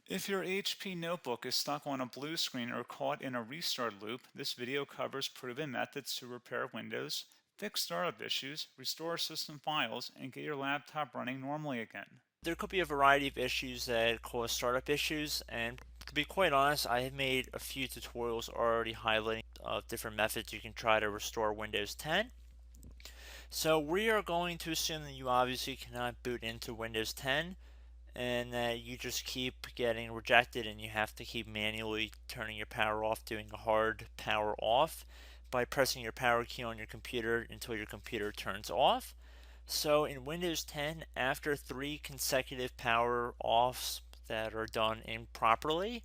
If your HP notebook is stuck on a blue screen or caught in a restart loop, this video covers proven methods to repair Windows, fix startup issues, restore system files, and get your laptop running normally again. There could be a variety of issues that cause startup issues, and to be quite honest, I have made a few tutorials already highlighting different methods you can try to restore Windows 10. So we are going to assume that you obviously cannot boot into Windows 10 and that you just keep getting rejected and you have to keep manually turning your power off, doing a hard power off by pressing your power key on your computer until your computer turns off. So in Windows 10, after 3 consecutive power offs that are done improperly,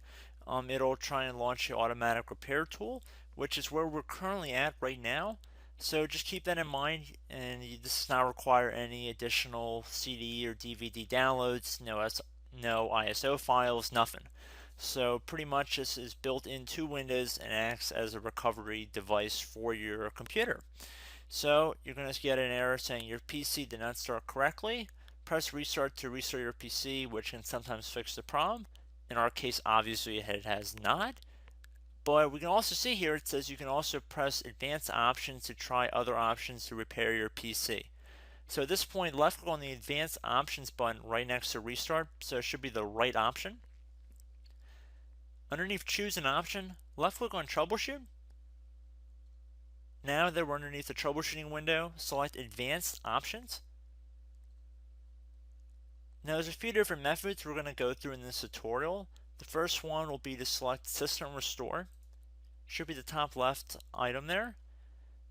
it'll try and launch the automatic repair tool, which is where we're currently at right now. So just keep that in mind, and this does not require any additional CD or DVD downloads, no ISO files, nothing. So pretty much this is built into Windows and acts as a recovery device for your computer. So you're going to get an error saying your PC did not start correctly. Press restart to restart your PC, which can sometimes fix the problem. In our case, obviously it has not. But we can also see here it says you can also press advanced options to try other options to repair your PC. So at this point, left click on the advanced options button right next to restart, so it should be the right option. Underneath choose an option, left click on troubleshoot. Now that we're underneath the troubleshooting window, select advanced options. Now there's a few different methods we're going to go through in this tutorial. The first one will be to select system restore. Should be the top left item there.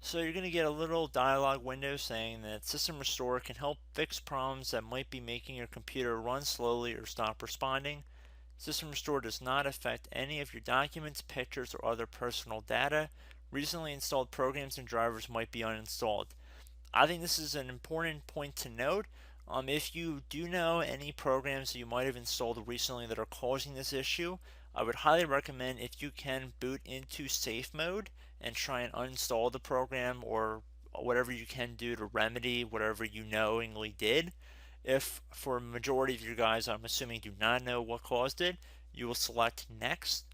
So you're going to get a little dialog window saying that System Restore can help fix problems that might be making your computer run slowly or stop responding. System Restore does not affect any of your documents, pictures, or other personal data. Recently installed programs and drivers might be uninstalled. I think this is an important point to note. If you do know any programs that you might have installed recently that are causing this issue, I would highly recommend if you can boot into safe mode and try and uninstall the program or whatever you can do to remedy whatever you knowingly did. If for a majority of you guys, I'm assuming, do not know what caused it, you will select next.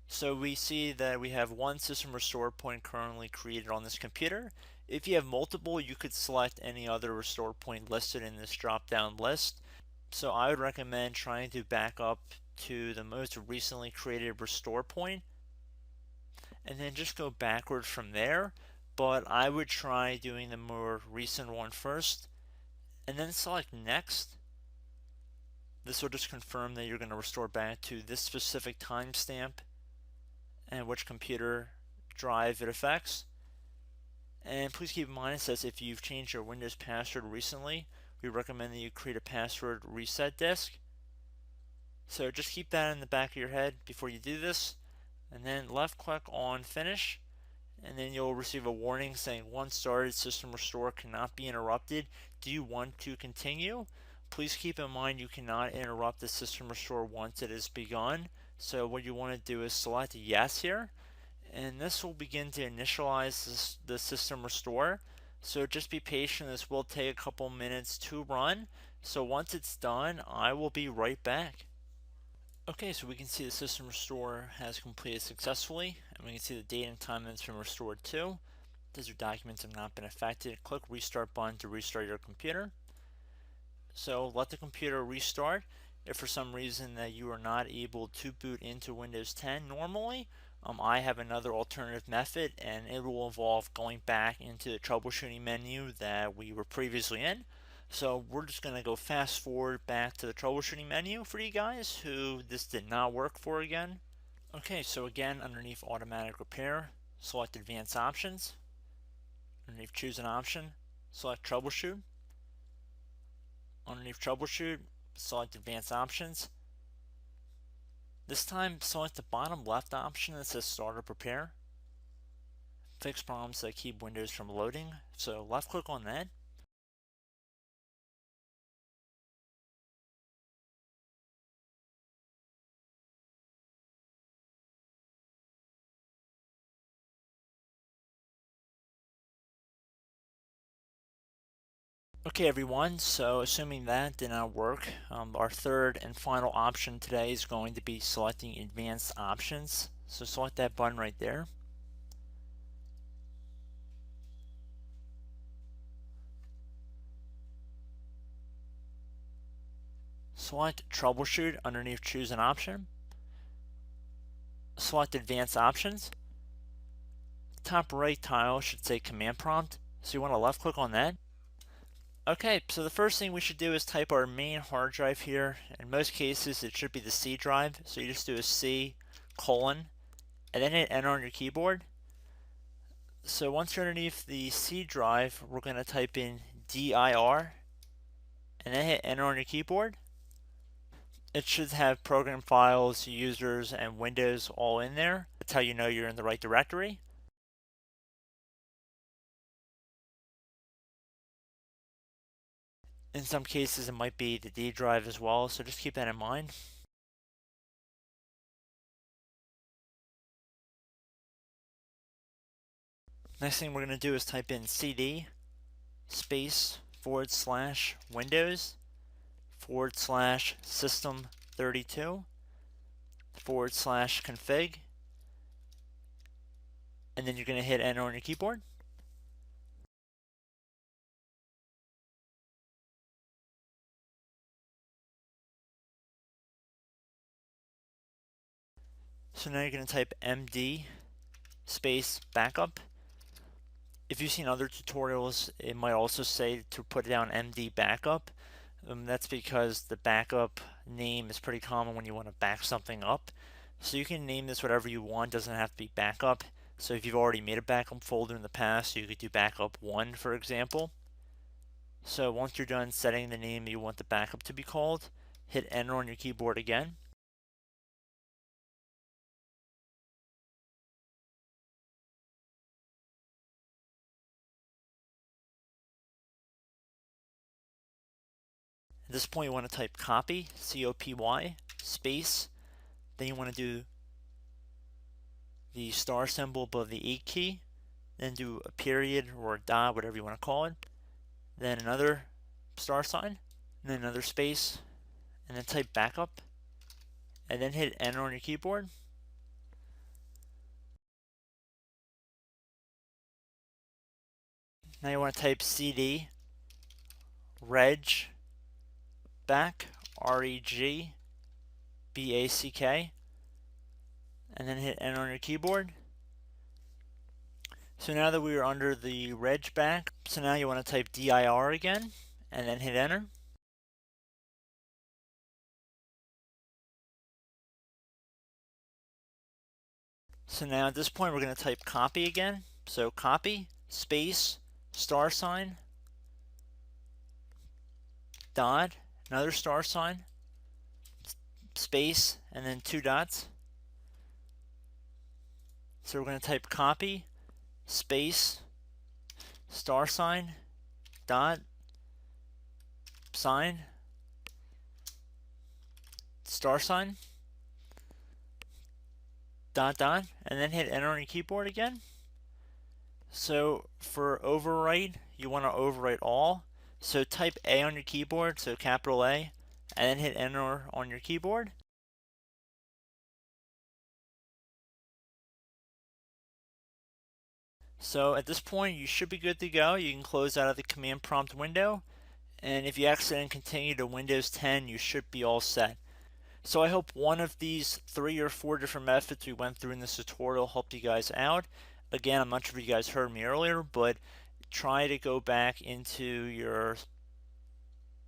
So we see that we have one system restore point currently created on this computer. If you have multiple, you could select any other restore point listed in this drop down list. So I would recommend trying to back up to the most recently created restore point and then just go backward from there. But I would try doing the more recent one first and then select next. This will just confirm that you're going to restore back to this specific timestamp and which computer drive it affects. And please keep in mind it says if you've changed your Windows password recently, we recommend that you create a password reset disk. So just keep that in the back of your head before you do this, and then left click on finish, and then you'll receive a warning saying once started, system restore cannot be interrupted. Do you want to continue? Please keep in mind you cannot interrupt the system restore once it is begun. So what you want to do is select yes here, and this will begin to initialize the system restore. So just be patient, this will take a couple minutes to run. So once it's done, I will be right back. Okay, so we can see the system restore has completed successfully, and we can see the date and time that it's been restored to. These your documents have not been affected. Click restart button to restart your computer. So let the computer restart. If for some reason that you are not able to boot into Windows 10 normally, I have another alternative method, and it will involve going back into the troubleshooting menu that we were previously in. So we're just going to go fast forward back to the troubleshooting menu for you guys who this did not work for again. Okay, so again, underneath automatic repair, select advanced options. Underneath choose an option, select troubleshoot. Underneath troubleshoot, select advanced options. This time, select the bottom left option that says Startup Repair. Fix problems that keep Windows from loading. So left click on that. Okay everyone, so assuming that did not work, our third and final option today is going to be selecting advanced options. So select that button right there. Select troubleshoot underneath choose an option. Select advanced options. Top right tile should say command prompt, so you want to left click on that. Okay, so the first thing we should do is type our main hard drive here. In most cases, it should be the C drive. So you just do a C colon and then hit enter on your keyboard. So once you're underneath the C drive, we're going to type in dir and then hit enter on your keyboard. It should have program files, users, and Windows all in there. That's how you know you're in the right directory. In some cases, it might be the D drive as well, so just keep that in mind. Next thing we're going to do is type in cd space / Windows / system 32 / config, and then you're going to hit enter on your keyboard. So now you're going to type md space backup. If you've seen other tutorials, it might also say to put down md backup. That's because the backup name is pretty common when you want to back something up. So you can name this whatever you want, doesn't have to be backup. So if you've already made a backup folder in the past, you could do backup 1, for example. So once you're done setting the name you want the backup to be called, hit enter on your keyboard again. At this point you want to type copy, C-O-P-Y, space, then you want to do the star symbol above the 8 key, then do a period or a dot, whatever you want to call it, then another star sign, and then another space, and then type backup, and then hit enter on your keyboard. Now you want to type cd reg back, R-E-G B-A-C-K, and then hit enter on your keyboard. So now that we are under the reg back, so now you want to type dir again, and then hit enter. So now at this point we're going to type copy again. So copy, space, star sign, dot, another star sign, space, and then 2 dots. So we're going to type copy, space, star sign, dot, sign, star sign, dot, dot, and then hit enter on your keyboard again. So for overwrite, you want to overwrite all. So type A on your keyboard, so capital A, and then hit enter on your keyboard. So at this point, you should be good to go. You can close out of the command prompt window. And if you accidentally continue to Windows 10, you should be all set. So I hope one of these 3 or 4 different methods we went through in this tutorial helped you guys out. Again, I'm not sure if you guys heard me earlier, but try to go back into your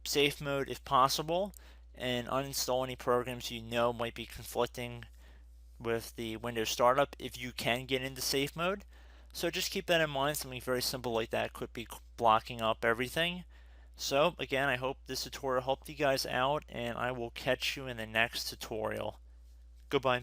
safe mode if possible and uninstall any programs you know might be conflicting with the Windows startup if you can get into safe mode. So just keep that in mind. Something very simple like that could be blocking up everything. So again, I hope this tutorial helped you guys out, and I will catch you in the next tutorial. Goodbye.